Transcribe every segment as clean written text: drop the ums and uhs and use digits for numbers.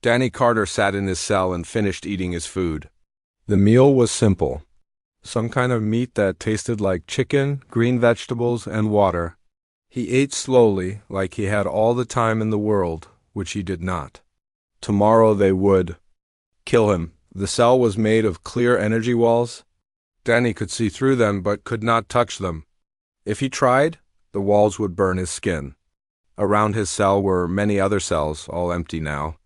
Danny Carter sat in his cell and finished eating his food. The meal was simple. Some kind of meat that tasted like chicken, green vegetables, and water. He ate slowly, like he had all the time in the world, which he did not. Tomorrow they would kill him. The cell was made of clear energy walls. Danny could see through them but could not touch them. If he tried, the walls would burn his skin. Around his cell were many other cells, all empty now.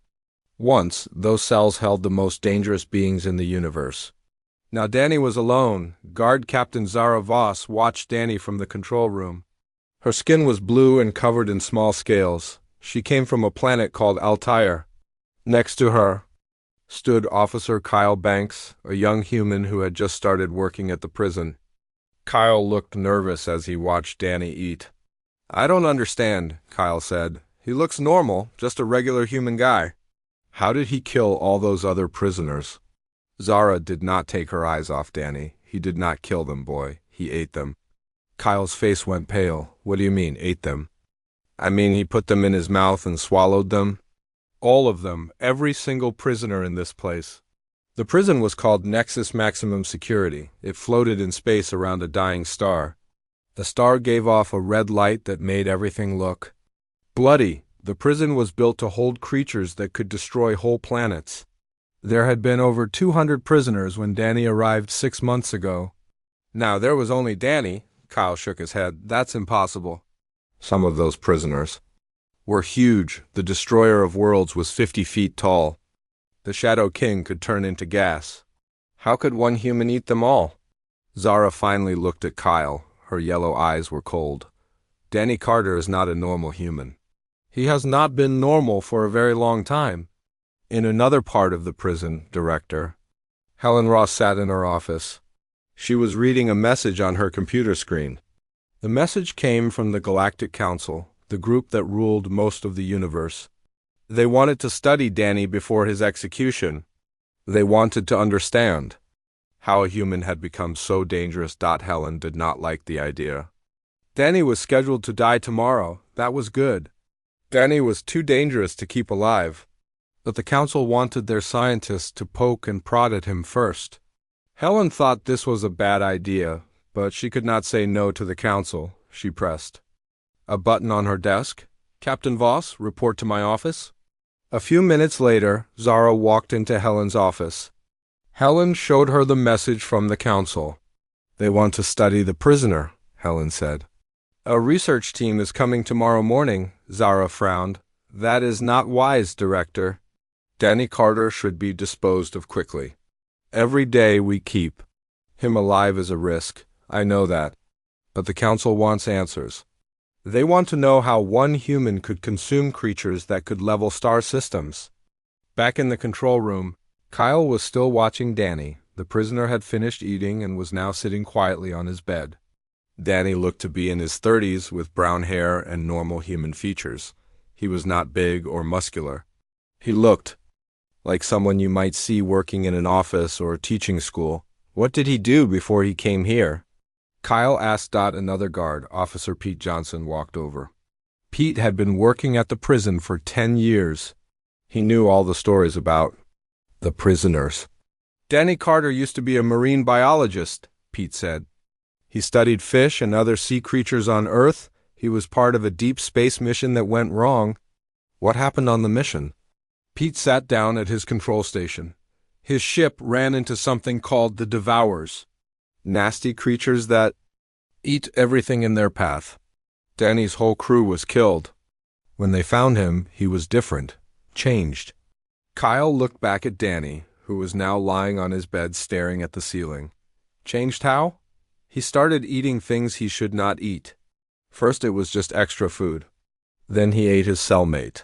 Once, those cells held the most dangerous beings in the universe. Now Danny was alone. Guard Captain Zara Voss watched Danny from the control room. Her skin was blue and covered in small scales. She came from a planet called Altair. Next to her stood Officer Kyle Banks, a young human who had just started working at the prison. Kyle looked nervous as he watched Danny eat. "I don't understand," Kyle said. "He looks normal, just a regular human guy. How did he kill all those other prisoners?" Zara did not take her eyes off Danny. "He did not kill them, boy. He ate them." Kyle's face went pale. "What do you mean, ate them?" "I mean he put them in his mouth and swallowed them. All of them, every single prisoner in this place." The prison was called Nexus Maximum Security. It floated in space around a dying star. The star gave off a red light that made everything look bloody. The prison was built to hold creatures that could destroy whole planets. There had been over 200 prisoners when Danny arrived 6 months ago. Now, there was only Danny. Kyle shook his head. "That's impossible." Some of those prisoners were huge. The destroyer of worlds was 50 feet tall. The Shadow King could turn into gas. How could one human eat them all? Zara finally looked at Kyle. Her yellow eyes were cold. "Danny Carter is not a normal human. He has not been normal for a very long time." In another part of the prison, Director, Helen Ross sat in her office. She was reading a message on her computer screen. The message came from the Galactic Council, the group that ruled most of the universe. They wanted to study Danny before his execution. They wanted to understand how a human had become so dangerous. Helen did not like the idea. Danny was scheduled to die tomorrow. That was good. Danny was too dangerous to keep alive. But the council wanted their scientists to poke and prod at him first. Helen thought this was a bad idea, but she could not say no to the council. She pressed a button on her desk. "Captain Voss, report to my office." A few minutes later, Zara walked into Helen's office. Helen showed her the message from the council. "They want to study the prisoner," Helen said. "A research team is coming tomorrow morning," Zara frowned. "That is not wise, Director. Danny Carter should be disposed of quickly. Every day we keep him alive is a risk. I know that. But the council wants answers. They want to know how one human could consume creatures that could level star systems." Back in the control room, Kyle was still watching Danny. The prisoner had finished eating and was now sitting quietly on his bed. Danny looked to be in his 30s with brown hair and normal human features. He was not big or muscular. He looked like someone you might see working in an office or teaching school. "What did he do before he came here?" Kyle asked. Another guard, Officer Pete Johnson, walked over. Pete had been working at the prison for 10 years. He knew all the stories about the prisoners. "Danny Carter used to be a marine biologist," Pete said. "He studied fish and other sea creatures on Earth. He was part of a deep space mission that went wrong." "What happened on the mission?" Pete sat down at his control station. His ship ran into something called the Devourers. Nasty creatures that eat everything in their path. Danny's whole crew was killed. When they found him, he was different, changed. Kyle looked back at Danny, who was now lying on his bed staring at the ceiling. Changed how? He started eating things he should not eat. First it was just extra food. Then he ate his cellmate.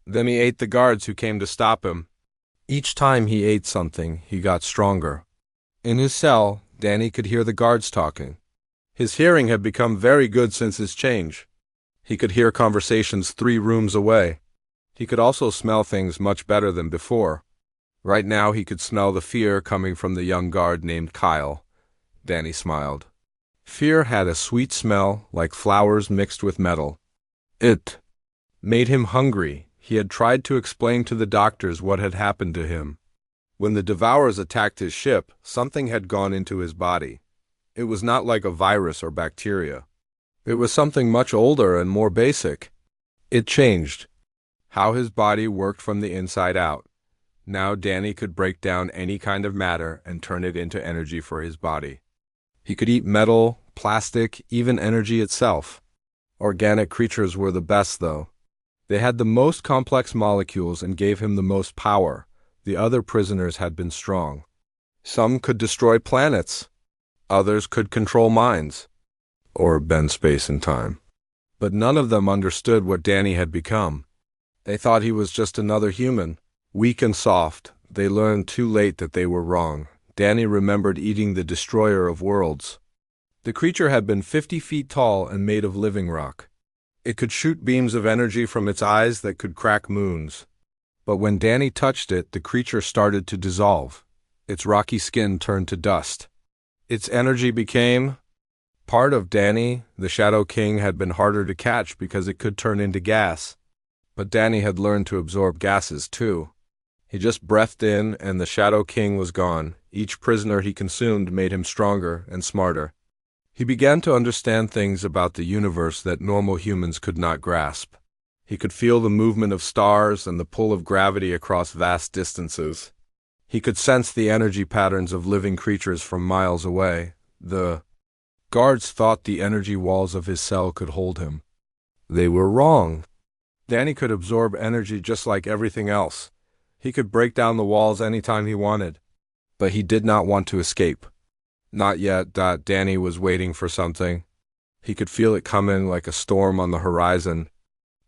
Then he ate the guards who came to stop him. Each time he ate something, he got stronger. In his cell, Danny could hear the guards talking. His hearing had become very good since his change. He could hear conversations 3 rooms away. He could also smell things much better than before. Right now he could smell the fear coming from the young guard named Kyle. Danny smiled. Fear had a sweet smell like flowers mixed with metal. It made him hungry. He had tried to explain to the doctors what had happened to him. When the Devourers attacked his ship, something had gone into his body. It was not like a virus or bacteria. It was something much older and more basic. It changed how his body worked from the inside out. Now Danny could break down any kind of matter and turn it into energy for his body. He could eat metal, plastic, even energy itself. Organic creatures were the best, though. They had the most complex molecules and gave him the most power. The other prisoners had been strong. Some could destroy planets. Others could control minds, or bend space and time. But none of them understood what Danny had become. They thought he was just another human, weak and soft. They learned too late that they were wrong. Danny remembered eating the destroyer of worlds. The creature had been 50 feet tall and made of living rock. It could shoot beams of energy from its eyes that could crack moons. But when Danny touched it, the creature started to dissolve. Its rocky skin turned to dust. Its energy became part of Danny. The Shadow King had been harder to catch because it could turn into gas. But Danny had learned to absorb gases too. He just breathed in and the Shadow King was gone. Each prisoner he consumed made him stronger and smarter. He began to understand things about the universe that normal humans could not grasp. He could feel the movement of stars and the pull of gravity across vast distances. He could sense the energy patterns of living creatures from miles away. The guards thought the energy walls of his cell could hold him. They were wrong. Danny could absorb energy just like everything else. He could break down the walls anytime he wanted. But he did not want to escape. Not yet. Danny was waiting for something. He could feel it coming like a storm on the horizon.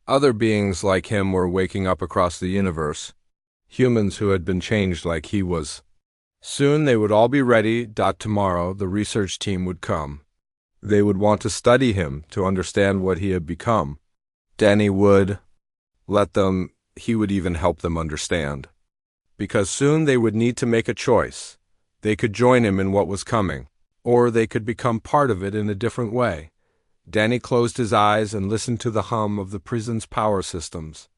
Other beings like him were waking up across the universe. Humans who had been changed like he was. Soon they would all be ready. Tomorrow the research team would come. They would want to study him, to understand what he had become. Danny would let them. He would even help them understand. Because soon they would need to make a choice. They could join him in what was coming, or they could become part of it in a different way. Danny closed his eyes and listened to the hum of the prison's power systems.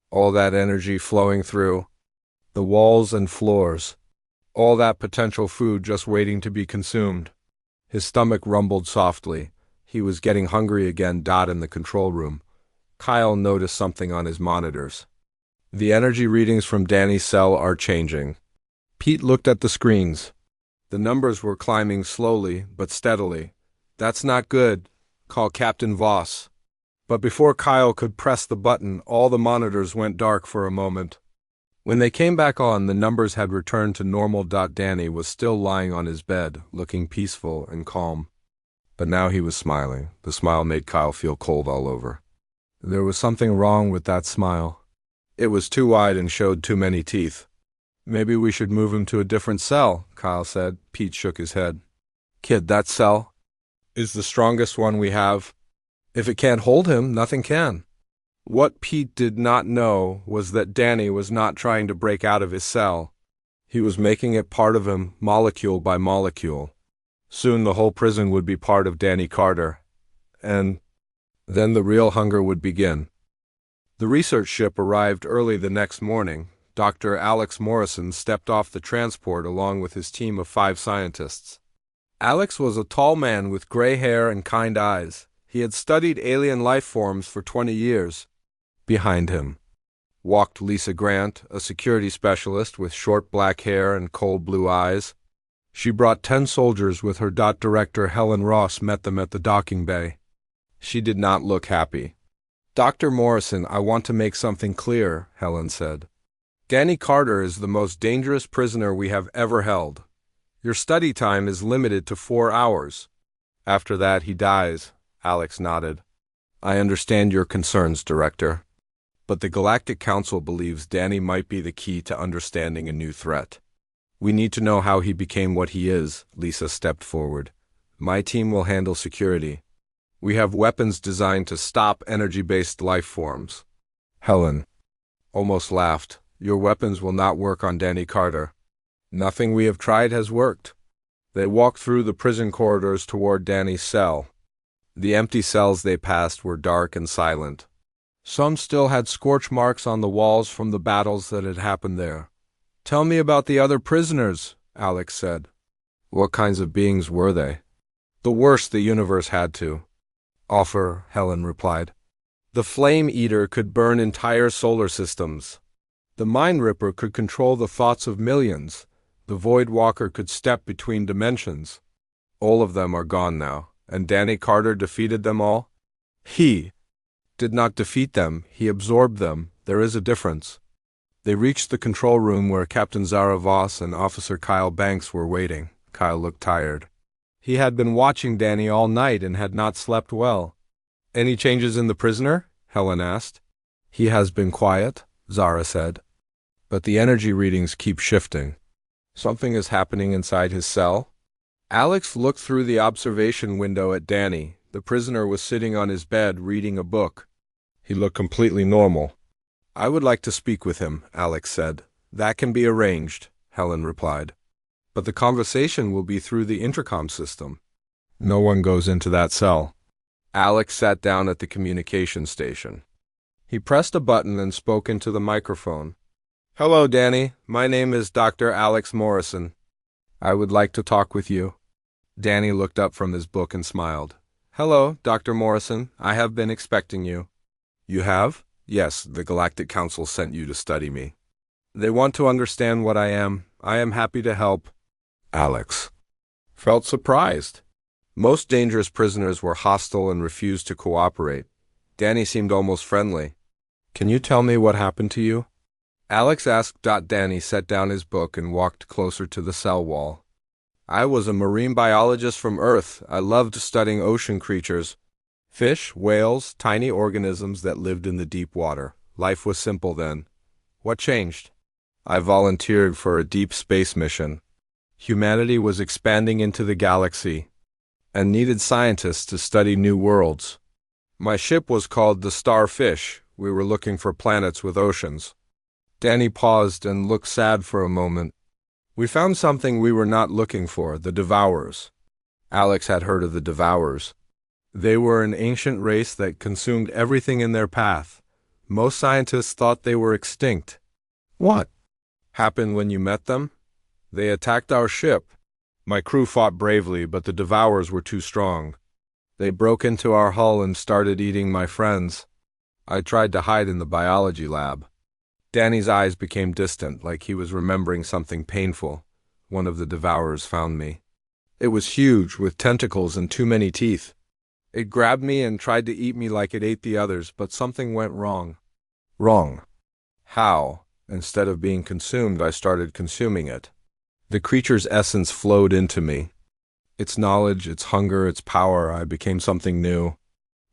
All that energy flowing through the walls and floors. All that potential food just waiting to be consumed. His stomach rumbled softly. He was getting hungry again. In the control room, Kyle noticed something on his monitors. The energy readings from Danny's cell are changing. Pete looked at the screens. The numbers were climbing slowly but steadily. That's not good. Call Captain Voss. But before Kyle could press the button, all the monitors went dark for a moment. When they came back on, the numbers had returned to normal. Danny was still lying on his bed, looking peaceful and calm. But now he was smiling. The smile made Kyle feel cold all over. There was something wrong with that smile. It was too wide and showed too many teeth. Maybe we should move him to a different cell, Kyle said. Pete shook his head. Kid, that cell is the strongest one we have. If it can't hold him, nothing can. What Pete did not know was that Danny was not trying to break out of his cell. He was making it part of him, molecule by molecule. Soon the whole prison would be part of Danny Carter. And then the real hunger would begin. The research ship arrived early the next morning. Dr. Alex Morrison stepped off the transport along with his team of 5 scientists. Alex was a tall man with gray hair and kind eyes. He had studied alien life forms for 20 years. Behind him walked Lisa Grant, a security specialist with short black hair and cold blue eyes. She brought 10 soldiers with her. Director Helen Ross met them at the docking bay. She did not look happy. Dr. Morrison, I want to make something clear, Helen said. Danny Carter is the most dangerous prisoner we have ever held. Your study time is limited to 4 hours. After that, he dies. Alex nodded. I understand your concerns, Director. But the Galactic Council believes Danny might be the key to understanding a new threat. We need to know how he became what he is. Lisa stepped forward. My team will handle security. We have weapons designed to stop energy-based life forms. Helen almost laughed. Your weapons will not work on Danny Carter. Nothing we have tried has worked. They walked through the prison corridors toward Danny's cell. The empty cells they passed were dark and silent. Some still had scorch marks on the walls from the battles that had happened there. "Tell me about the other prisoners," Alex said. "What kinds of beings were they?" "The worst the universe had to offer," Helen replied. "The Flame Eater could burn entire solar systems. The Mind Ripper could control the thoughts of millions. The Void Walker could step between dimensions. All of them are gone now, and Danny Carter defeated them all." "He did not defeat them, he absorbed them. There is a difference." They reached the control room where Captain Zara Voss and Officer Kyle Banks were waiting. Kyle looked tired. He had been watching Danny all night and had not slept well. "Any changes in the prisoner?" Helen asked. "He has been quiet," Zara said. "But the energy readings keep shifting. Something is happening inside his cell." Alex looked through the observation window at Danny. The prisoner was sitting on his bed reading a book. He looked completely normal. "I would like to speak with him," Alex said. "That can be arranged," Helen replied. "But the conversation will be through the intercom system." "No one goes into that cell." Alex sat down at the communication station. He pressed a button and spoke into the microphone. "Hello, Danny. My name is Dr. Alex Morrison. I would like to talk with you." Danny looked up from his book and smiled. "Hello, Dr. Morrison. I have been expecting you." "You have?" "Yes, the Galactic Council sent you to study me. They want to understand what I am. I am happy to help." Alex felt surprised. Most dangerous prisoners were hostile and refused to cooperate. Danny seemed almost friendly. "Can you tell me what happened to you?" Alex asked. Danny set down his book and walked closer to the cell wall. "I was a marine biologist from Earth. I loved studying ocean creatures. Fish, whales, tiny organisms that lived in the deep water. Life was simple then. What changed? I volunteered for a deep space mission. Humanity was expanding into the galaxy and needed scientists to study new worlds. My ship was called the Starfish. We were looking for planets with oceans." Danny paused and looked sad for a moment. "We found something we were not looking for, the Devourers." Alex had heard of the Devourers. They were an ancient race that consumed everything in their path. Most scientists thought they were extinct. "What happened when you met them?" "They attacked our ship. My crew fought bravely, but the Devourers were too strong. They broke into our hull and started eating my friends. I tried to hide in the biology lab." Danny's eyes became distant, like he was remembering something painful. "One of the Devourers found me. It was huge, with tentacles and too many teeth. It grabbed me and tried to eat me like it ate the others, but something went wrong." "Wrong? How?" "Instead of being consumed, I started consuming it. The creature's essence flowed into me. Its knowledge, its hunger, its power. I became something new."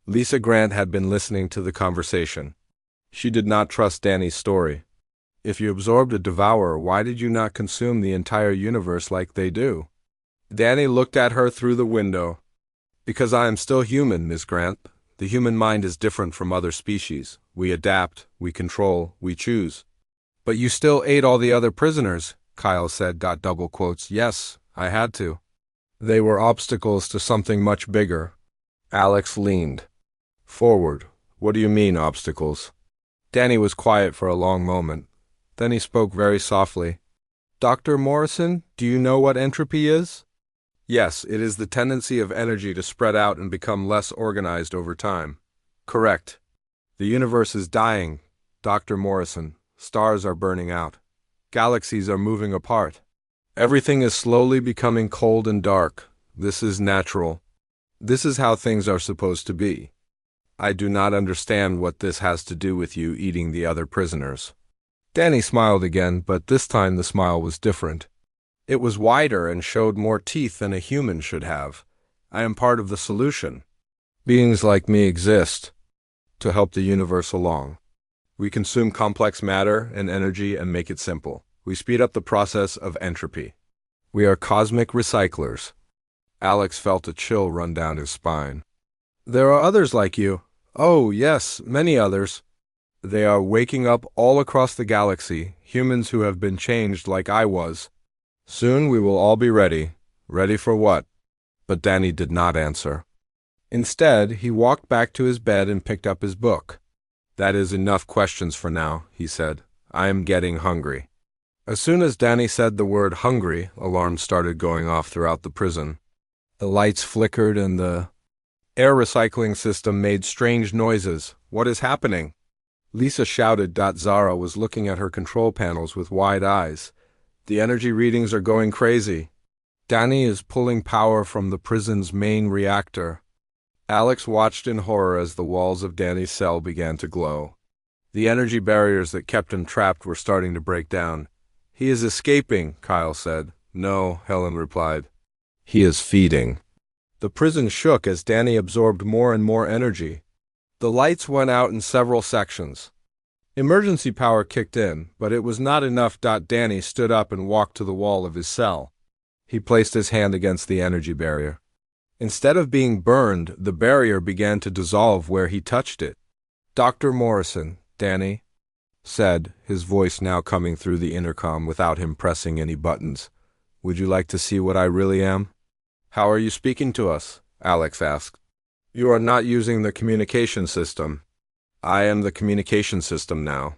Lisa Grant had been listening to the conversation. She did not trust Danny's story. "If you absorbed a devourer, why did you not consume the entire universe like they do?" Danny looked at her through the window. "Because I am still human, Miss Grant. The human mind is different from other species. We adapt, we control, we choose." "But you still ate all the other prisoners," Kyle said. Double quotes. "Yes, I had to. They were obstacles to something much bigger." Alex leaned forward. "What do you mean, obstacles?" Danny was quiet for a long moment. Then he spoke very softly. "Dr. Morrison, do you know what entropy is?" "Yes, it is the tendency of energy to spread out and become less organized over time." "Correct. The universe is dying, Dr. Morrison. Stars are burning out. Galaxies are moving apart. Everything is slowly becoming cold and dark. This is natural. This is how things are supposed to be. I do not understand what this has to do with you eating the other prisoners." Danny smiled again, but this time the smile was different. It was wider and showed more teeth than a human should have. "I am part of the solution. Beings like me exist to help the universe along. We consume complex matter and energy and make it simple. We speed up the process of entropy. We are cosmic recyclers." Alex felt a chill run down his spine. "There are others like you." "Oh, yes, many others. They are waking up all across the galaxy, humans who have been changed like I was. Soon we will all be ready." "Ready for what?" But Danny did not answer. Instead, he walked back to his bed and picked up his book. That is enough questions for now, he said. I am getting hungry. As soon as Danny said the word hungry, alarms started going off throughout the prison. The lights flickered and the air recycling system made strange noises. What is happening? Lisa shouted. Zara was looking at her control panels with wide eyes. The energy readings are going crazy. Danny is pulling power from the prison's main reactor. Alex watched in horror as the walls of Danny's cell began to glow. The energy barriers that kept him trapped were starting to break down. He is escaping, Kyle said. No, Helen replied. He is feeding. The prison shook as Danny absorbed more and more energy. The lights went out in several sections. Emergency power kicked in, but it was not enough. Danny stood up and walked to the wall of his cell. He placed his hand against the energy barrier. Instead of being burned, the barrier began to dissolve where he touched it. Dr. Morrison, Danny said, his voice now coming through the intercom without him pressing any buttons. Would you like to see what I really am? How are you speaking to us? Alex asked. You are not using the communication system. I am the communication system now.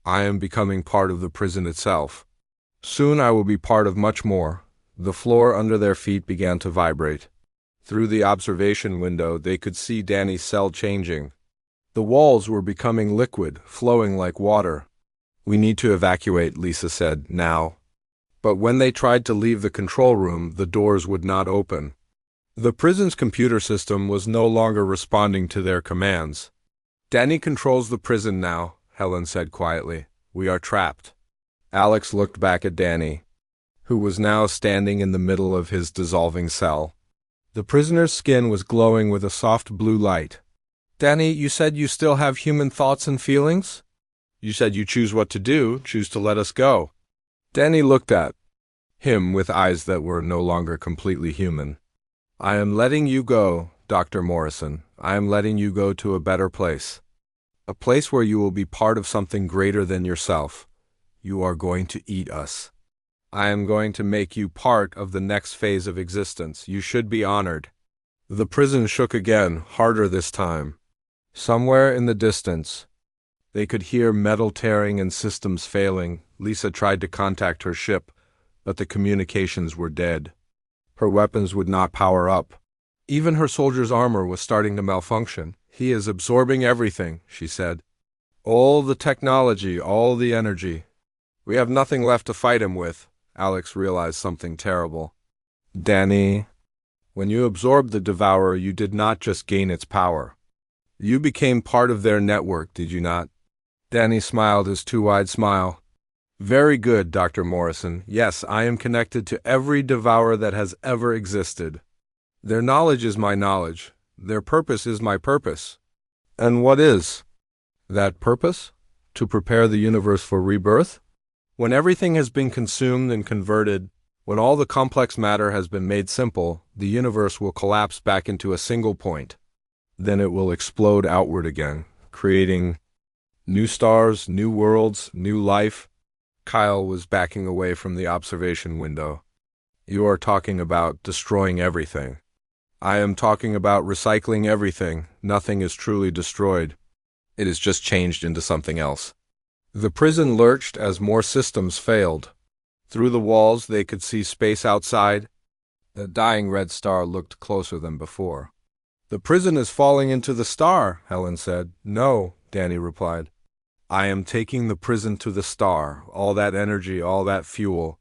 I am becoming part of the prison itself. Soon I will be part of much more. The floor under their feet began to vibrate. Through the observation window, they could see Danny's cell changing. The walls were becoming liquid, flowing like water. We need to evacuate, Lisa said, now. But when they tried to leave the control room, the doors would not open. The prison's computer system was no longer responding to their commands. Danny controls the prison now, Helen said quietly. We are trapped. Alex looked back at Danny, who was now standing in the middle of his dissolving cell. The prisoner's skin was glowing with a soft blue light. Danny, you said you still have human thoughts and feelings? You said you choose what to do, choose to let us go. Danny looked at him with eyes that were no longer completely human. I am letting you go, Dr. Morrison. I am letting you go to a better place. A place where you will be part of something greater than yourself. You are going to eat us. I am going to make you part of the next phase of existence. You should be honored. The prison shook again, harder this time. Somewhere in the distance, they could hear metal tearing and systems failing. Lisa tried to contact her ship, but the communications were dead. Her weapons would not power up. Even her soldier's armor was starting to malfunction. He is absorbing everything, she said. All the technology, all the energy. We have nothing left to fight him with. Alex realized something terrible. Danny, when you absorbed the Devourer, you did not just gain its power. You became part of their network, did you not? Danny smiled his too-wide smile. Very good, Dr. Morrison. Yes, I am connected to every Devourer that has ever existed. Their knowledge is my knowledge. Their purpose is my purpose. And what is that purpose? To prepare the universe for rebirth? When everything has been consumed and converted, when all the complex matter has been made simple, the universe will collapse back into a single point. Then it will explode outward again, creating new stars, new worlds, new life. Kyle was backing away from the observation window. You are talking about destroying everything. I am talking about recycling everything. Nothing is truly destroyed. It is just changed into something else. The prison lurched as more systems failed. Through the walls they could see space outside. The dying red star looked closer than before. The prison is falling into the star, Helen said. No, Danny replied. I am taking the prison to the star, all that energy, all that fuel.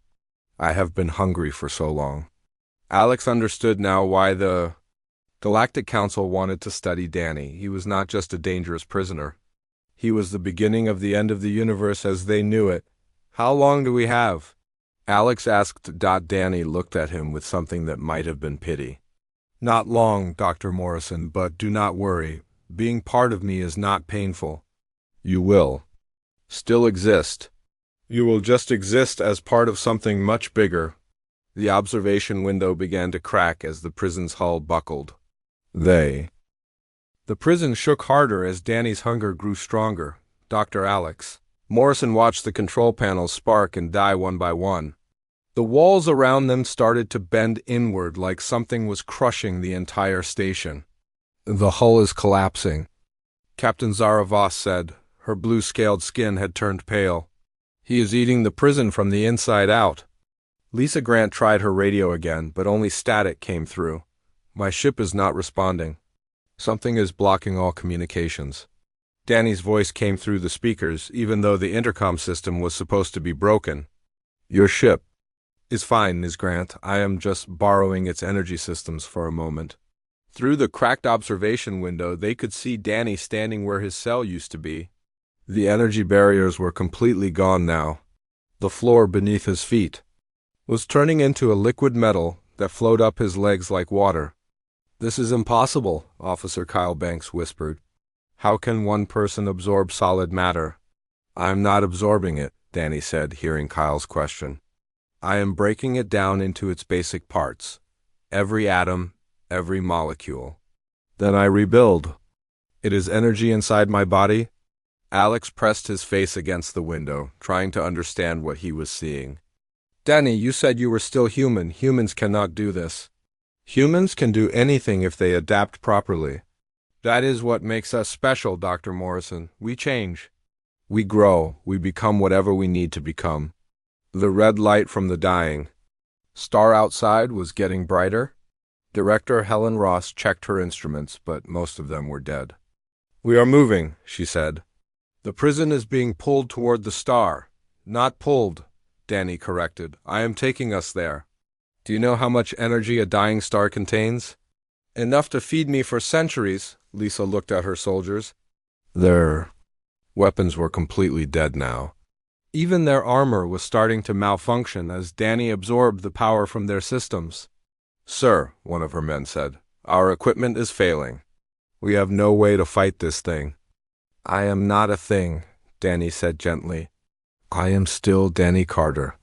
I have been hungry for so long. Alex understood now why the Galactic Council wanted to study Danny. He was not just a dangerous prisoner. He was the beginning of the end of the universe as they knew it. How long do we have? Alex asked. Danny looked at him with something that might have been pity. Not long, Dr. Morrison, but do not worry. Being part of me is not painful. You will still exist. You will just exist as part of something much bigger. The observation window began to crack as the prison's hull buckled. The prison shook harder as Danny's hunger grew stronger. Dr. Alex. Morrison watched the control panels spark and die one by one. The walls around them started to bend inward like something was crushing the entire station. The hull is collapsing. Captain Zara Voss said. Her blue-scaled skin had turned pale. He is eating the prison from the inside out. Lisa Grant tried her radio again, but only static came through. My ship is not responding. Something is blocking all communications. Danny's voice came through the speakers, even though the intercom system was supposed to be broken. Your ship is fine, Ms. Grant. I am just borrowing its energy systems for a moment. Through the cracked observation window, they could see Danny standing where his cell used to be. The energy barriers were completely gone now. The floor beneath his feet was turning into a liquid metal that flowed up his legs like water. This is impossible, Officer Kyle Banks whispered. How can one person absorb solid matter? I'm not absorbing it, Danny said, hearing Kyle's question. I am breaking it down into its basic parts. Every atom, every molecule. Then I rebuild. It is energy inside my body. Alex pressed his face against the window, trying to understand what he was seeing. Danny, you said you were still human. Humans cannot do this. Humans can do anything if they adapt properly. That is what makes us special, Dr. Morrison. We change. We grow. We become whatever we need to become. The red light from the dying star outside was getting brighter. Director Helen Ross checked her instruments, but most of them were dead. We are moving, she said. The prison is being pulled toward the star. Not pulled, Danny corrected. I am taking us there. Do you know how much energy a dying star contains? Enough to feed me for centuries, Lisa looked at her soldiers. Their weapons were completely dead now. Even their armor was starting to malfunction as Danny absorbed the power from their systems. Sir, one of her men said, our equipment is failing. We have no way to fight this thing. I am not a thing, Danny said gently. I am still Danny Carter.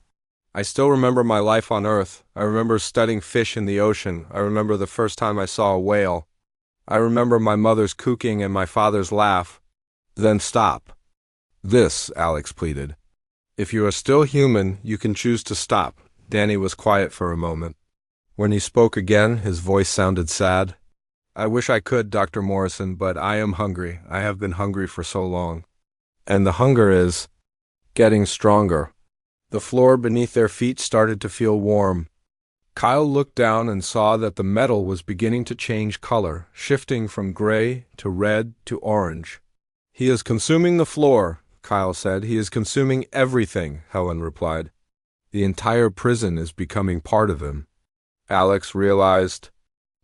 I still remember my life on Earth. I remember studying fish in the ocean. I remember the first time I saw a whale. I remember my mother's cooking and my father's laugh. Then stop. This, Alex pleaded. If you are still human, you can choose to stop. Danny was quiet for a moment. When he spoke again, his voice sounded sad. I wish I could, Dr. Morrison, but I am hungry. I have been hungry for so long. And the hunger is getting stronger. The floor beneath their feet started to feel warm. Kyle looked down and saw that the metal was beginning to change color, shifting from gray to red to orange. He is consuming the floor, Kyle said. He is consuming everything, Helen replied. The entire prison is becoming part of him. Alex realized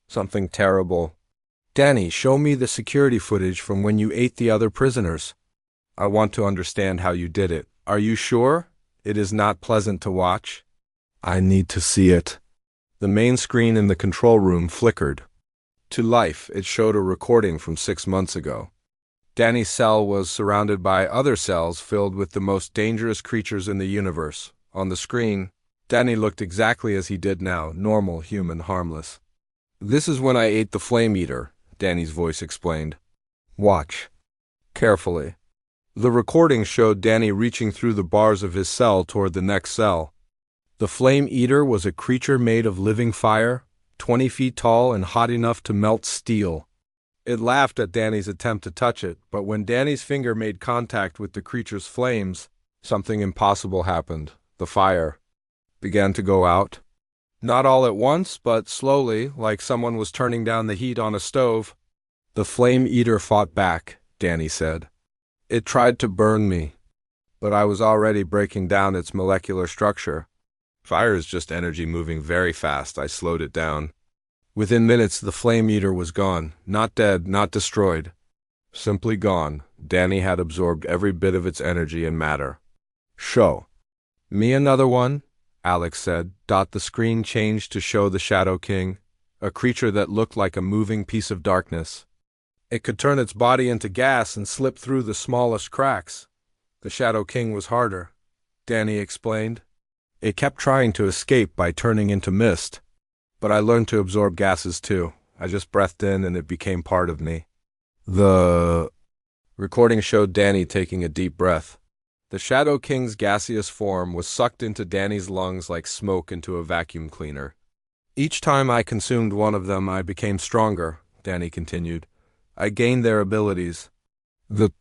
something terrible. Danny, show me the security footage from when you ate the other prisoners. I want to understand how you did it. Are you sure? It is not pleasant to watch. I need to see it. The main screen in the control room flickered. To life, it showed a recording from 6 months ago. Danny's cell was surrounded by other cells filled with the most dangerous creatures in the universe. On the screen, Danny looked exactly as he did now, normal, human, harmless. This is when I ate the flame eater, Danny's voice explained. Watch carefully. The recording showed Danny reaching through the bars of his cell toward the next cell. The flame eater was a creature made of living fire, 20 feet tall and hot enough to melt steel. It laughed at Danny's attempt to touch it, but when Danny's finger made contact with the creature's flames, something impossible happened. The fire began to go out. Not all at once, but slowly, like someone was turning down the heat on a stove. The flame eater fought back, Danny said. It tried to burn me, but I was already breaking down its molecular structure. Fire is just energy moving very fast. I slowed it down. Within minutes, the flame eater was gone. Not dead, not destroyed. Simply gone. Danny had absorbed every bit of its energy and matter. Show me another one, Alex said. The screen changed to show the Shadow King, a creature that looked like a moving piece of darkness. It could turn its body into gas and slip through the smallest cracks. The Shadow King was harder, Danny explained. It kept trying to escape by turning into mist. But I learned to absorb gases too. I just breathed in and it became part of me. The recording showed Danny taking a deep breath. The Shadow King's gaseous form was sucked into Danny's lungs like smoke into a vacuum cleaner. Each time I consumed one of them, I became stronger, Danny continued. I gained their abilities. The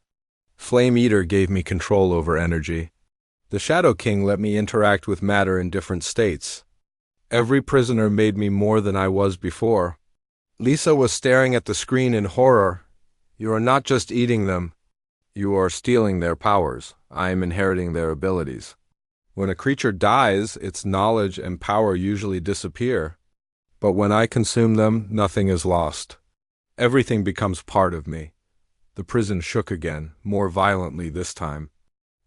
Flame Eater gave me control over energy. The Shadow King let me interact with matter in different states. Every prisoner made me more than I was before. Lisa was staring at the screen in horror. You are not just eating them. You are stealing their powers. I am inheriting their abilities. When a creature dies, its knowledge and power usually disappear. But when I consume them, nothing is lost. Everything becomes part of me. The prison shook again, more violently this time.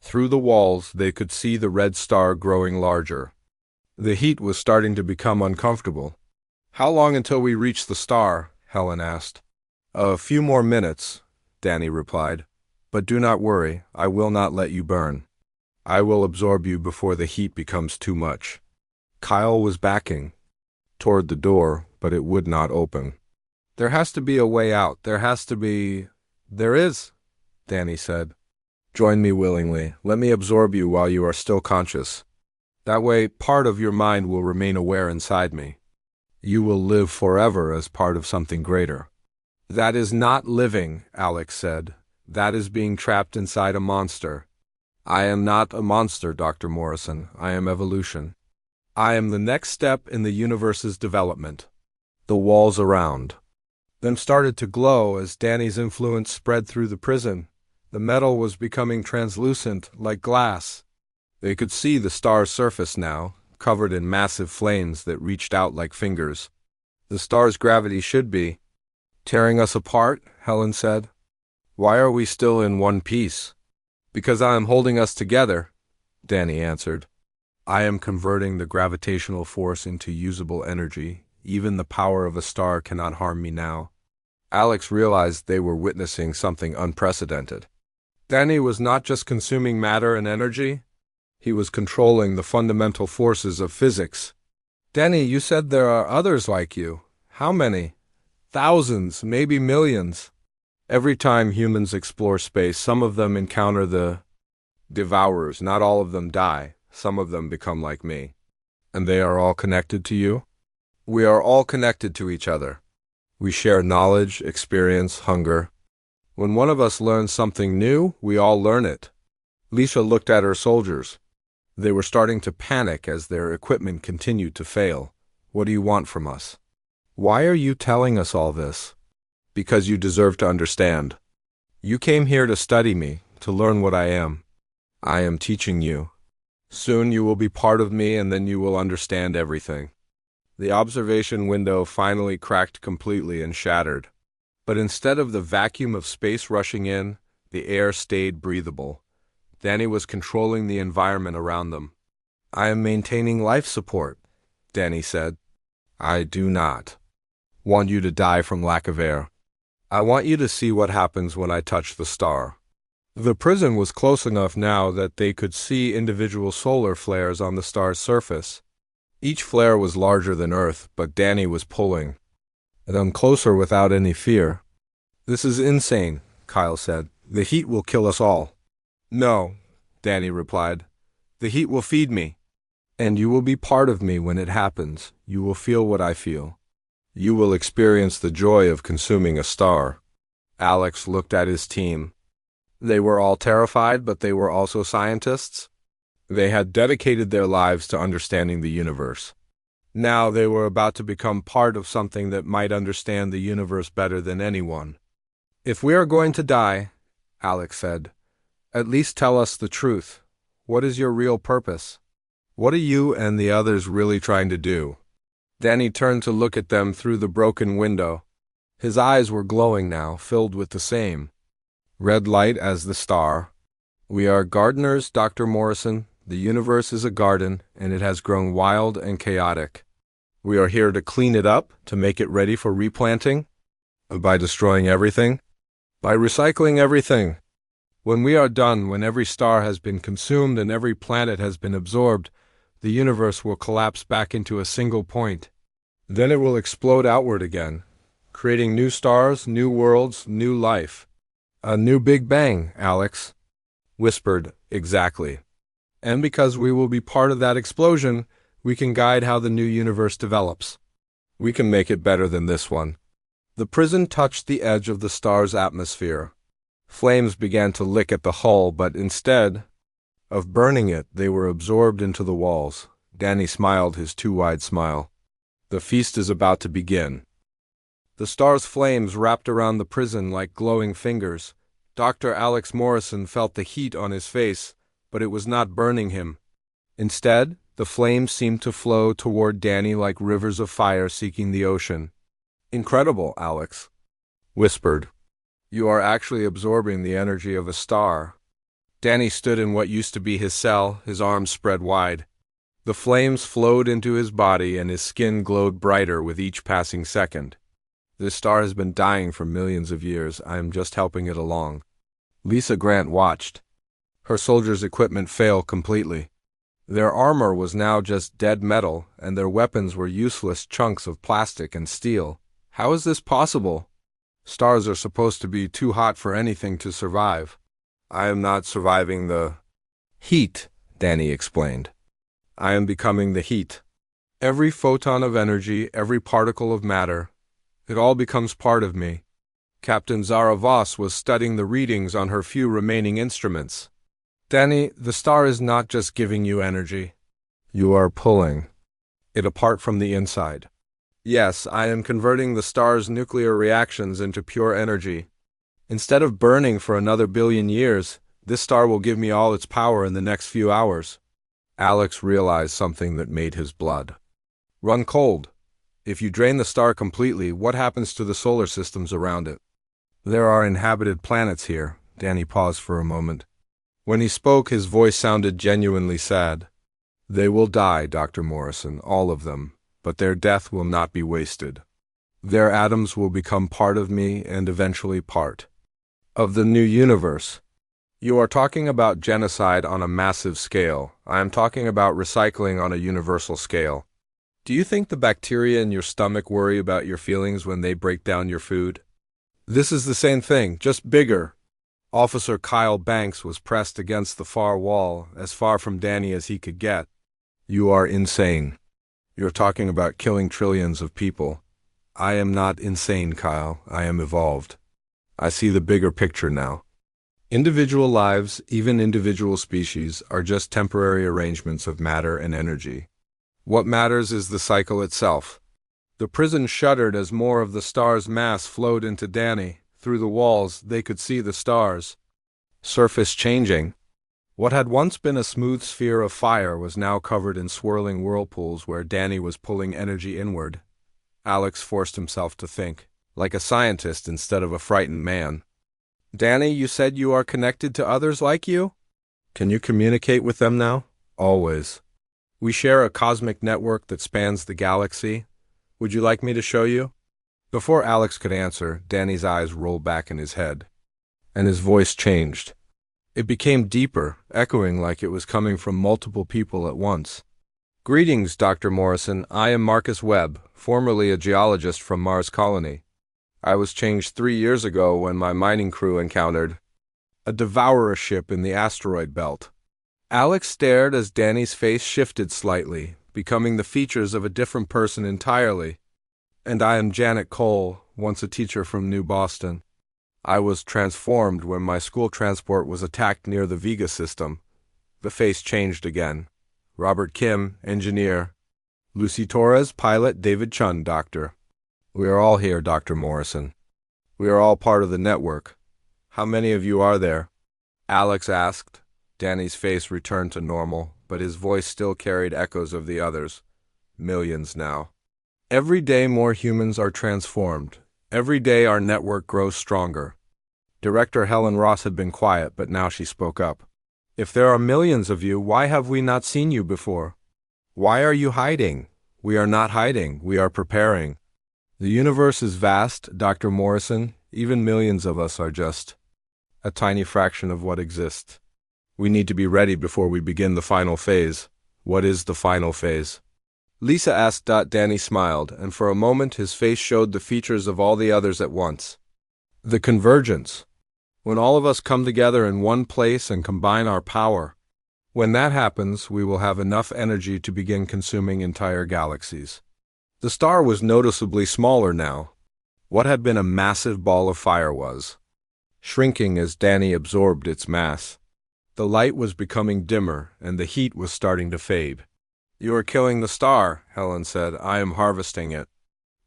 Through the walls, they could see the red star growing larger. The heat was starting to become uncomfortable. How long until we reach the star? Helen asked. A few more minutes, Danny replied. But do not worry, I will not let you burn. I will absorb you before the heat becomes too much. Kyle was backing toward the door, but it would not open. There has to be a way out. There is, Danny said. Join me willingly. Let me absorb you while you are still conscious. That way, part of your mind will remain aware inside me. You will live forever as part of something greater. That is not living, Alex said. That is being trapped inside a monster. I am not a monster, Dr. Morrison. I am evolution. I am the next step in the universe's development. The walls around them started to glow as Danny's influence spread through the prison. The metal was becoming translucent, like glass. They could see the star's surface now, covered in massive flames that reached out like fingers. The star's gravity should be tearing us apart, Helen said. Why are we still in one piece? Because I am holding us together, Danny answered. I am converting the gravitational force into usable energy. Even the power of a star cannot harm me now. Alex realized they were witnessing something unprecedented. Danny was not just consuming matter and energy. He was controlling the fundamental forces of physics. Danny, you said there are others like you. How many? Thousands, maybe millions. Every time humans explore space, some of them encounter the devourers. Not all of them die. Some of them become like me. And they are all connected to you? We are all connected to each other. We share knowledge, experience, hunger. When one of us learns something new, we all learn it. Lisa looked at her soldiers. They were starting to panic as their equipment continued to fail. What do you want from us? Why are you telling us all this? Because you deserve to understand. You came here to study me, to learn what I am. I am teaching you. Soon you will be part of me and then you will understand everything. The observation window finally cracked completely and shattered. But instead of the vacuum of space rushing in, the air stayed breathable. Danny was controlling the environment around them. I am maintaining life support, Danny said. I do not want you to die from lack of air. I want you to see what happens when I touch the star. The prison was close enough now that they could see individual solar flares on the star's surface. Each flare was larger than Earth, but Danny was pulling them closer without any fear. This is insane, Kyle said. The heat will kill us all. No, Danny replied. The heat will feed me. And you will be part of me when it happens. You will feel what I feel. You will experience the joy of consuming a star. Alex looked at his team. They were all terrified, but they were also scientists. They had dedicated their lives to understanding the universe. Now they were about to become part of something that might understand the universe better than anyone. If we are going to die, Alex said, at least tell us the truth. What is your real purpose? What are you and the others really trying to do? Danny turned to look at them through the broken window. His eyes were glowing now, filled with the same red light as the star. We are gardeners, Dr. Morrison. The universe is a garden, and it has grown wild and chaotic. We are here to clean it up, to make it ready for replanting. By destroying everything? By recycling everything. When we are done, when every star has been consumed and every planet has been absorbed, the universe will collapse back into a single point. Then it will explode outward again, creating new stars, new worlds, new life. A new Big Bang, Alex whispered. Exactly. And because we will be part of that explosion, we can guide how the new universe develops. We can make it better than this one. The prison touched the edge of the star's atmosphere. Flames began to lick at the hull, but instead of burning it, they were absorbed into the walls. Danny smiled his too wide smile. The feast is about to begin. The star's flames wrapped around the prison like glowing fingers. Dr. Alex Morrison felt the heat on his face, but it was not burning him. Instead, the flames seemed to flow toward Danny like rivers of fire seeking the ocean. "Incredible," Alex whispered. "You are actually absorbing the energy of a star." Danny stood in what used to be his cell, his arms spread wide. The flames flowed into his body and his skin glowed brighter with each passing second. "This star has been dying for millions of years. I am just helping it along." Lisa Grant watched. Her soldiers' equipment failed completely. Their armor was now just dead metal, and their weapons were useless chunks of plastic and steel. How is this possible? Stars are supposed to be too hot for anything to survive. "I am not surviving the heat," Danny explained. "I am becoming the heat. Every photon of energy, every particle of matter, it all becomes part of me." Captain Zara Voss was studying the readings on her few remaining instruments. "Danny, the star is not just giving you energy. You are pulling it apart from the inside." "Yes, I am converting the star's nuclear reactions into pure energy. Instead of burning for another billion years, this star will give me all its power in the next few hours." Alex realized something that made his blood run cold. If you drain the star completely, what happens to the solar systems around it? "There are inhabited planets here." Danny paused for a moment. When he spoke, his voice sounded genuinely sad. "They will die, Dr. Morrison, all of them. But their death will not be wasted. Their atoms will become part of me and eventually part of the new universe." "You are talking about genocide on a massive scale. I am talking about recycling on a universal scale. Do you think the bacteria in your stomach worry about your feelings when they break down your food? This is the same thing, just bigger." Officer Kyle Banks was pressed against the far wall, as far from Danny as he could get. "You are insane. You're talking about killing trillions of people." "I am not insane, Kyle. I am evolved. I see the bigger picture now. Individual lives, even individual species, are just temporary arrangements of matter and energy. What matters is the cycle itself." The prison shuddered as more of the star's mass flowed into Danny. Through the walls, they could see the star's surface changing. What had once been a smooth sphere of fire was now covered in swirling whirlpools where Danny was pulling energy inward. Alex forced himself to think, like a scientist instead of a frightened man. "Danny, you said you are connected to others like you? Can you communicate with them now?" "Always. We share a cosmic network that spans the galaxy. Would you like me to show you?" Before Alex could answer, Danny's eyes rolled back in his head, and his voice changed. It became deeper, echoing like it was coming from multiple people at once. "Greetings, Dr. Morrison. I am Marcus Webb, formerly a geologist from Mars Colony. I was changed 3 years ago when my mining crew encountered a devourer ship in the asteroid belt." Alex stared as Danny's face shifted slightly, becoming the features of a different person entirely. "And I am Janet Cole, once a teacher from New Boston. I was transformed when my school transport was attacked near the Vega system." The face changed again. "Robert Kim, engineer. Lucy Torres, pilot. David Chun, doctor. We are all here, Dr. Morrison. We are all part of the network. How many of you are there?" Alex asked. Danny's face returned to normal, but his voice still carried echoes of the others. "Millions now. Every day more humans are transformed. Every day our network grows stronger." Director Helen Ross had been quiet, but now she spoke up. "If there are millions of you, why have we not seen you before? Why are you hiding?" "We are not hiding. We are preparing. The universe is vast, Dr. Morrison. Even millions of us are just a tiny fraction of what exists. We need to be ready before we begin the final phase." "What is the final phase?" Lisa asked. Danny smiled, and for a moment his face showed the features of all the others at once. "The convergence. When all of us come together in one place and combine our power. When that happens, we will have enough energy to begin consuming entire galaxies." The star was noticeably smaller now. What had been a massive ball of fire was shrinking as Danny absorbed its mass. The light was becoming dimmer, and the heat was starting to fade. "You are killing the star," Helen said. "I am harvesting it.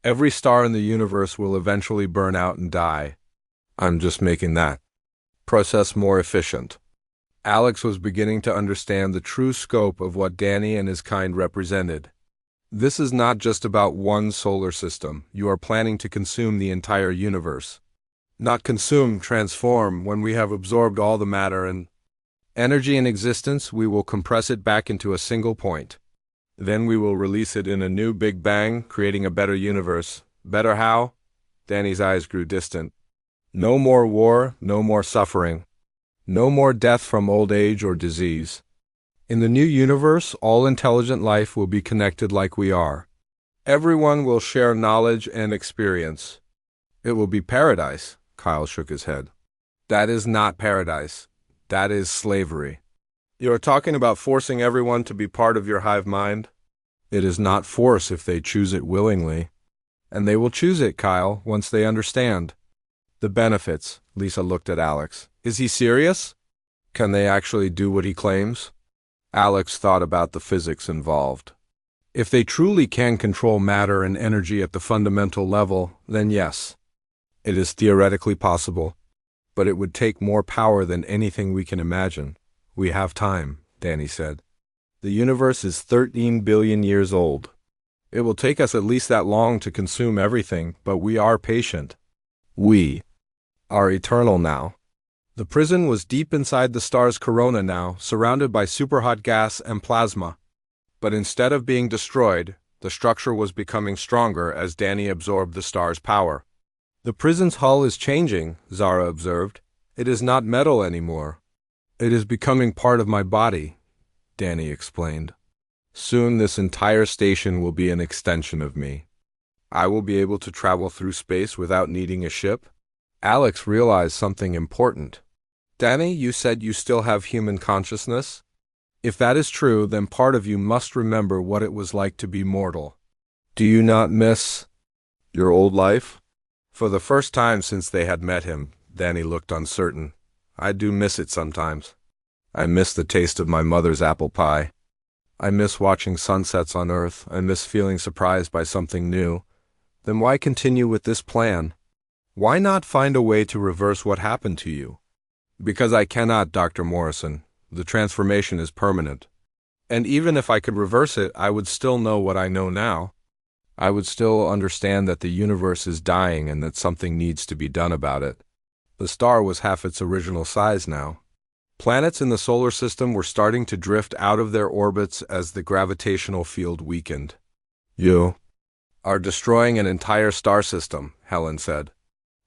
Every star in the universe will eventually burn out and die. I'm just making that process more efficient." Alex was beginning to understand the true scope of what Danny and his kind represented. This is not just about one solar system. You are planning to consume the entire universe. Not consume, transform. When we have absorbed all the matter and energy in existence, we will compress it back into a single point. Then we will release it in a new Big Bang, creating a better universe. Better how? Danny's eyes grew distant. No more war, no more suffering. No more death from old age or disease. In the new universe, all intelligent life will be connected like we are. Everyone will share knowledge and experience. It will be paradise. Kyle shook his head. That is not paradise. That is slavery. You are talking about forcing everyone to be part of your hive mind? It is not force if they choose it willingly. And they will choose it, Kyle, once they understand. The benefits, Lisa looked at Alex. Is he serious? Can they actually do what he claims? Alex thought about the physics involved. If they truly can control matter and energy at the fundamental level, then yes. It is theoretically possible. But it would take more power than anything we can imagine. We have time, Danny said. The universe is 13 billion years old. It will take us at least that long to consume everything, but we are patient. We are eternal now. The prison was deep inside the star's corona now, surrounded by superhot gas and plasma. But instead of being destroyed, the structure was becoming stronger as Danny absorbed the star's power. The prison's hull is changing, Zara observed. It is not metal anymore. It is becoming part of my body, Danny explained. Soon this entire station will be an extension of me. I will be able to travel through space without needing a ship. Alex realized something important. Danny, you said you still have human consciousness? If that is true, then part of you must remember what it was like to be mortal. Do you not miss your old life? For the first time since they had met him, Danny looked uncertain. I do miss it sometimes. I miss the taste of my mother's apple pie. I miss watching sunsets on Earth. I miss feeling surprised by something new. Then why continue with this plan? Why not find a way to reverse what happened to you? Because I cannot, Dr. Morrison. The transformation is permanent. And even if I could reverse it, I would still know what I know now. I would still understand that the universe is dying and that something needs to be done about it. The star was half its original size now. Planets in the solar system were starting to drift out of their orbits as the gravitational field weakened. You are destroying an entire star system, Helen said.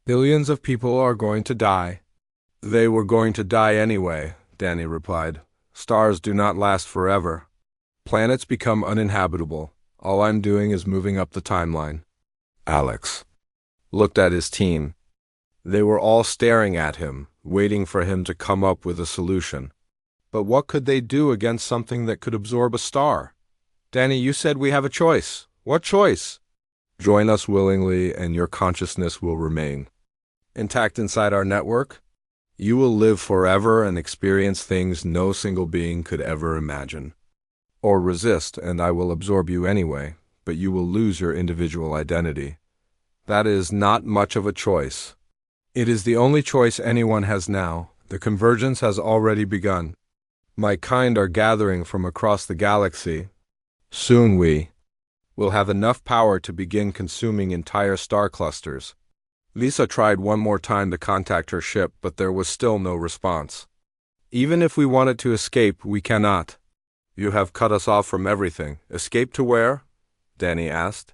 Billions of people are going to die. They were going to die anyway, Danny replied. Stars do not last forever. Planets become uninhabitable. All I'm doing is moving up the timeline. Alex looked at his team. They were all staring at him, waiting for him to come up with a solution. But what could they do against something that could absorb a star? Danny, you said we have a choice. What choice? Join us willingly and your consciousness will remain intact inside our network. You will live forever and experience things no single being could ever imagine. Or resist, and I will absorb you anyway, but you will lose your individual identity. That is not much of a choice. It is the only choice anyone has now. The convergence has already begun. My kind are gathering from across the galaxy. Soon we will have enough power to begin consuming entire star clusters. Lisa tried one more time to contact her ship, but there was still no response. Even if we wanted to escape, we cannot. You have cut us off from everything. Escape to where? Danny asked.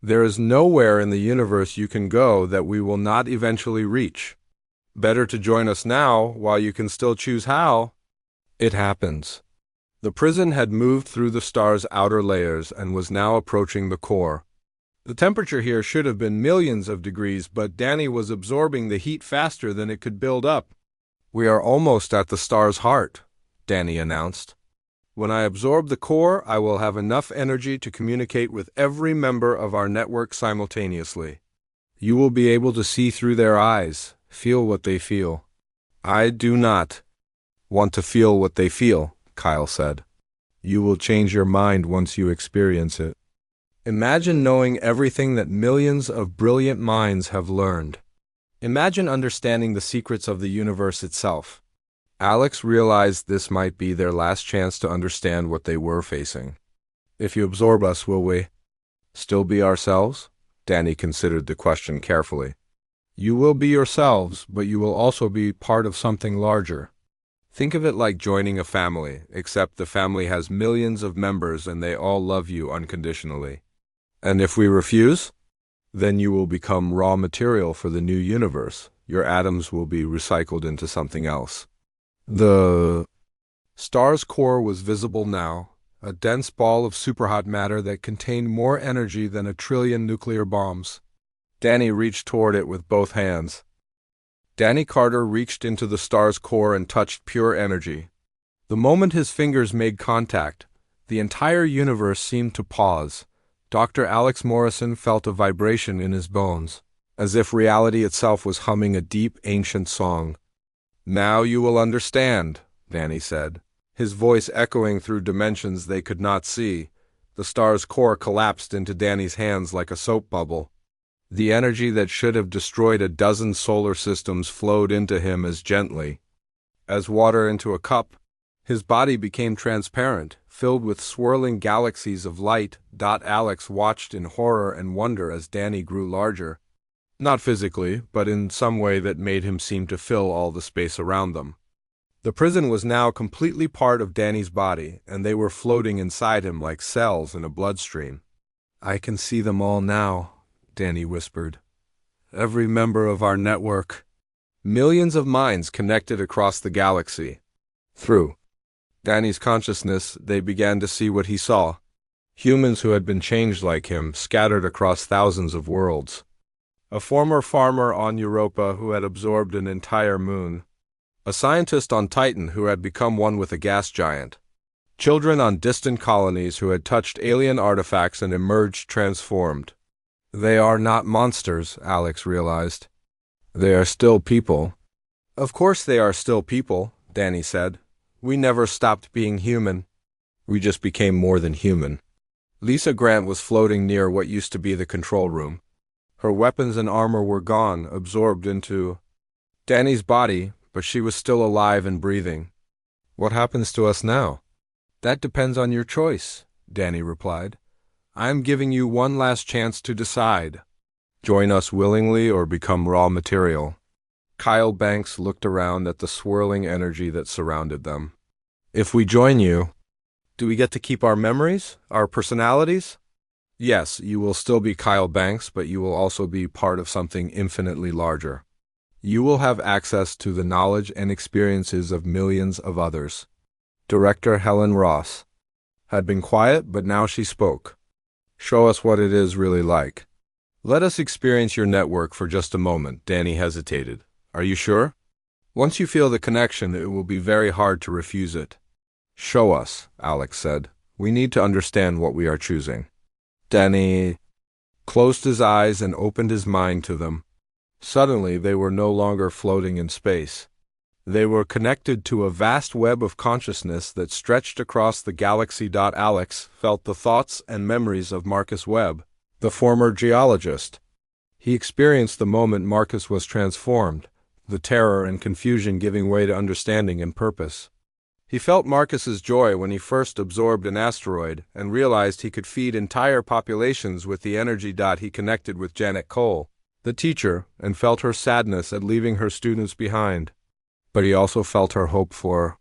There is nowhere in the universe you can go that we will not eventually reach. Better to join us now while you can still choose how. It happens. The prison had moved through the star's outer layers and was now approaching the core. The temperature here should have been millions of degrees, but Danny was absorbing the heat faster than it could build up. We are almost at the star's heart, Danny announced. When I absorb the core, I will have enough energy to communicate with every member of our network simultaneously. You will be able to see through their eyes, Feel what they feel. I do not want to feel what they feel, Kyle said. You will change your mind once you experience it. Imagine knowing everything that millions of brilliant minds have learned. Imagine understanding the secrets of the universe itself. Alex realized this might be their last chance to understand what they were facing. If you absorb us, will we still be ourselves? Danny considered the question carefully. You will be yourselves, but you will also be part of something larger. Think of it like joining a family, except the family has millions of members and they all love you unconditionally. And if we refuse, then you will become raw material for the new universe. Your atoms will be recycled into something else. The star's core was visible now, a dense ball of superhot matter that contained more energy than 1 trillion nuclear bombs. Danny reached toward it with both hands. Danny Carter reached into the star's core and touched pure energy. The moment his fingers made contact, the entire universe seemed to pause. Dr. Alex Morrison felt a vibration in his bones, as if reality itself was humming a deep, ancient song. Now you will understand, Danny said, his voice echoing through dimensions they could not see. The star's core collapsed into Danny's hands like a soap bubble. The energy that should have destroyed a dozen solar systems flowed into him as gently as water into a cup. His body became transparent, filled with swirling galaxies of light. Alex watched in horror and wonder as Danny grew larger. Not physically, but in some way that made him seem to fill all the space around them. The prison was now completely part of Danny's body, and they were floating inside him like cells in a bloodstream. I can see them all now, Danny whispered. Every member of our network. Millions of minds connected across the galaxy. Through Danny's consciousness, they began to see what he saw. Humans who had been changed like him, scattered across thousands of worlds. A former farmer on Europa who had absorbed an entire moon. A scientist on Titan who had become one with a gas giant. Children on distant colonies who had touched alien artifacts and emerged transformed. They are not monsters, Alex realized. They are still people. Of course they are still people, Danny said. We never stopped being human. We just became more than human. Lisa Grant was floating near what used to be the control room. Her weapons and armor were gone, absorbed into Danny's body, but she was still alive and breathing. What happens to us now? That depends on your choice, Danny replied. I am giving you one last chance to decide. Join us willingly or become raw material. Kyle Banks looked around at the swirling energy that surrounded them. If we join you, do we get to keep our memories, our personalities? Yes, you will still be Kyle Banks, but you will also be part of something infinitely larger. You will have access to the knowledge and experiences of millions of others. Director Helen Ross had been quiet, but now she spoke. Show us what it is really like. Let us experience your network for just a moment. Danny hesitated. Are you sure? Once you feel the connection, it will be very hard to refuse it. Show us, Alex said. We need to understand what we are choosing. Danny closed his eyes and opened his mind to them. Suddenly, they were no longer floating in space. They were connected to a vast web of consciousness that stretched across the galaxy. Alex felt the thoughts and memories of Marcus Webb, the former geologist. He experienced the moment Marcus was transformed, the terror and confusion giving way to understanding and purpose. He felt Marcus's joy when he first absorbed an asteroid and realized he could feed entire populations with the energy. He connected with Janet Cole, the teacher, and felt her sadness at leaving her students behind. But he also felt her hope for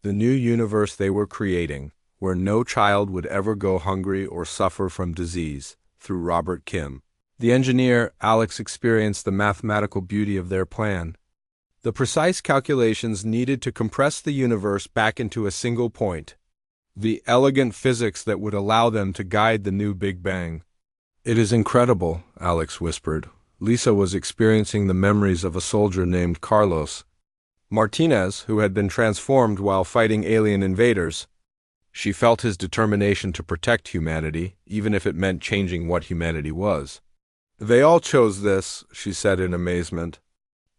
the new universe they were creating, where no child would ever go hungry or suffer from disease. Through Robert Kim, the engineer, Alex experienced the mathematical beauty of their plan. The precise calculations needed to compress the universe back into a single point. The elegant physics that would allow them to guide the new Big Bang. It is incredible, Alex whispered. Lisa was experiencing the memories of a soldier named Carlos Martinez, who had been transformed while fighting alien invaders. She felt his determination to protect humanity, even if it meant changing what humanity was. They all chose this, she said in amazement.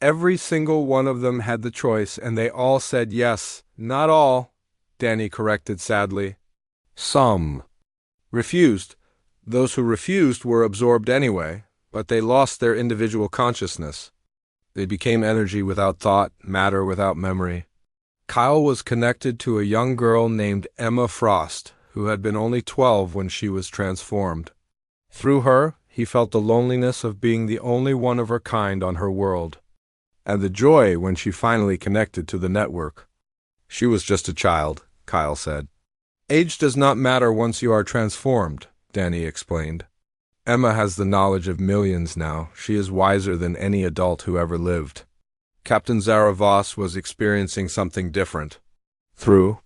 Every single one of them had the choice, and they all said yes. Not all, Danny corrected sadly. Some refused. Those who refused were absorbed anyway, but they lost their individual consciousness. They became energy without thought, matter without memory. Kyle was connected to a young girl named Emma Frost, who had been only 12 when she was transformed. Through her, he felt the loneliness of being the only one of her kind on her world, and the joy when she finally connected to the network. She was just a child, Kyle said. Age does not matter once you are transformed, Danny explained. Emma has the knowledge of millions now. She is wiser than any adult who ever lived. Captain Zara Voss was experiencing something different. Through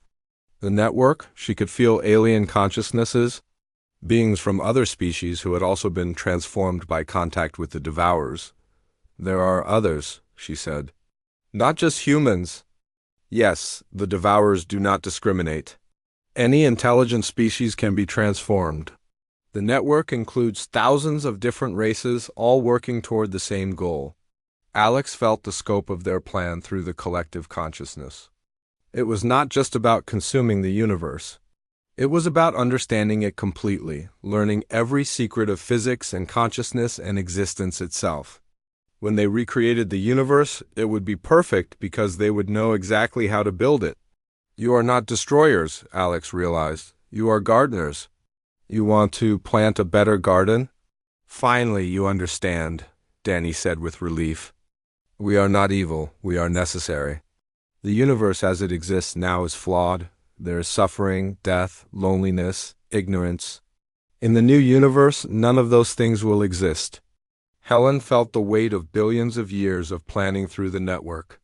the network, she could feel alien consciousnesses, beings from other species who had also been transformed by contact with the Devourers. There are others, she said. Not just humans. Yes, the Devourers do not discriminate. Any intelligent species can be transformed. The network includes thousands of different races, all working toward the same goal. Alex felt the scope of their plan through the collective consciousness. It was not just about consuming the universe. It was about understanding it completely, learning every secret of physics and consciousness and existence itself. When they recreated the universe, it would be perfect because they would know exactly how to build it. You are not destroyers, Alex realized. You are gardeners. You want to plant a better garden? Finally, you understand, Danny said with relief. We are not evil, we are necessary. The universe as it exists now is flawed. There is suffering, death, loneliness, ignorance. In the new universe, none of those things will exist. Helen felt the weight of billions of years of planning through the network.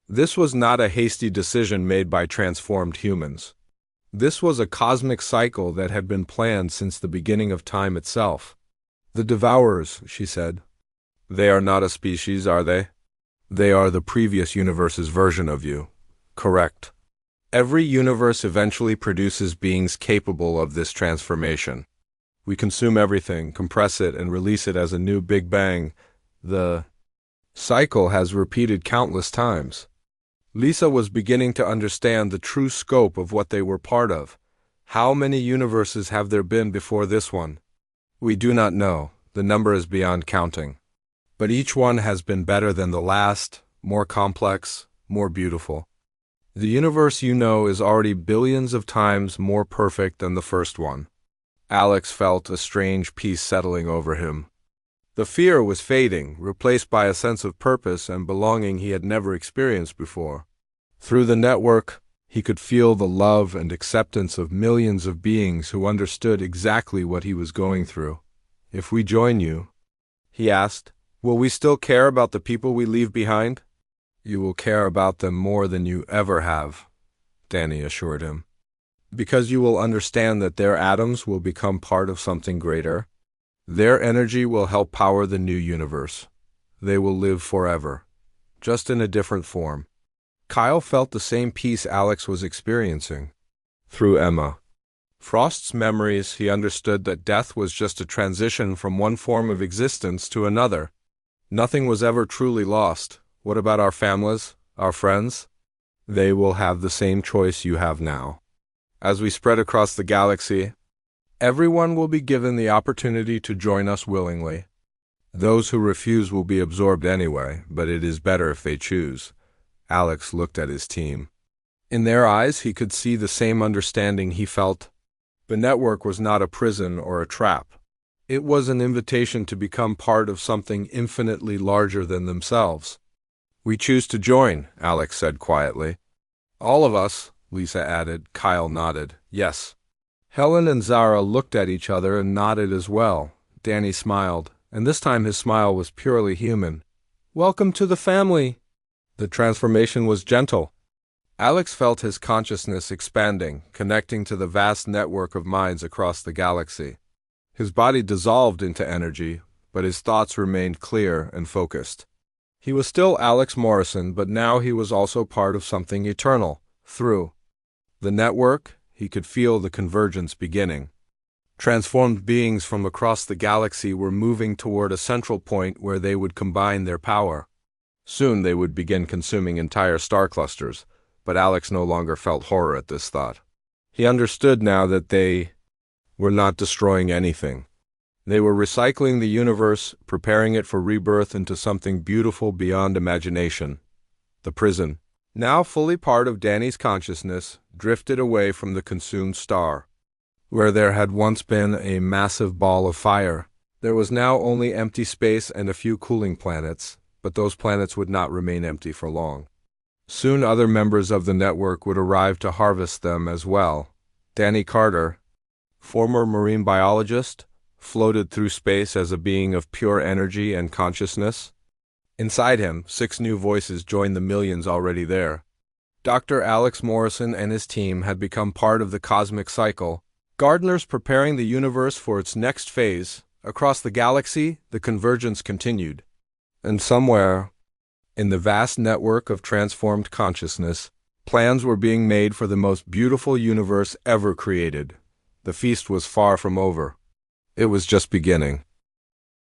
This was not a hasty decision made by transformed humans. This was a cosmic cycle that had been planned since the beginning of time itself. The Devourers, she said. They are not a species, are they? They are the previous universe's version of you. Correct. Every universe eventually produces beings capable of this transformation. We consume everything, compress it, and release it as a new Big Bang. The cycle has repeated countless times. Lisa was beginning to understand the true scope of what they were part of. How many universes have there been before this one? We do not know. The number is beyond counting. But each one has been better than the last, more complex, more beautiful. The universe you know is already billions of times more perfect than the first one. Alex felt a strange peace settling over him. The fear was fading, replaced by a sense of purpose and belonging he had never experienced before. Through the network, he could feel the love and acceptance of millions of beings who understood exactly what he was going through. If we join you, he asked, will we still care about the people we leave behind? You will care about them more than you ever have, Danny assured him. Because you will understand that their atoms will become part of something greater. Their energy will help power the new universe. They will live forever, just in a different form. Kyle felt the same peace Alex was experiencing. Through Emma Frost's memories, he understood that death was just a transition from one form of existence to another. Nothing was ever truly lost. What about our families, our friends? They will have the same choice you have now. As we spread across the galaxy, everyone will be given the opportunity to join us willingly. Those who refuse will be absorbed anyway, but it is better if they choose. Alex looked at his team. In their eyes, he could see the same understanding he felt. The network was not a prison or a trap. It was an invitation to become part of something infinitely larger than themselves. We choose to join, Alex said quietly. All of us, Lisa added. Kyle nodded. Yes. Helen and Zara looked at each other and nodded as well. Danny smiled, and this time his smile was purely human. Welcome to the family. The transformation was gentle. Alex felt his consciousness expanding, connecting to the vast network of minds across the galaxy. His body dissolved into energy, but his thoughts remained clear and focused. He was still Alex Morrison, but now he was also part of something eternal. Through the network, he could feel the convergence beginning. Transformed beings from across the galaxy were moving toward a central point where they would combine their power. Soon they would begin consuming entire star clusters, but Alex no longer felt horror at this thought. He understood now that they were not destroying anything. They were recycling the universe, preparing it for rebirth into something beautiful beyond imagination. The prison, now fully part of Danny's consciousness, drifted away from the consumed star. Where there had once been a massive ball of fire, there was now only empty space and a few cooling planets, but those planets would not remain empty for long. Soon other members of the network would arrive to harvest them as well. Danny Carter, former marine biologist, floated through space as a being of pure energy and consciousness. Inside him, 6 new voices joined the millions already there. Dr. Alex Morrison and his team had become part of the cosmic cycle, gardeners preparing the universe for its next phase. Across the galaxy, the convergence continued. And somewhere, in the vast network of transformed consciousness, plans were being made for the most beautiful universe ever created. The feast was far from over. It was just beginning.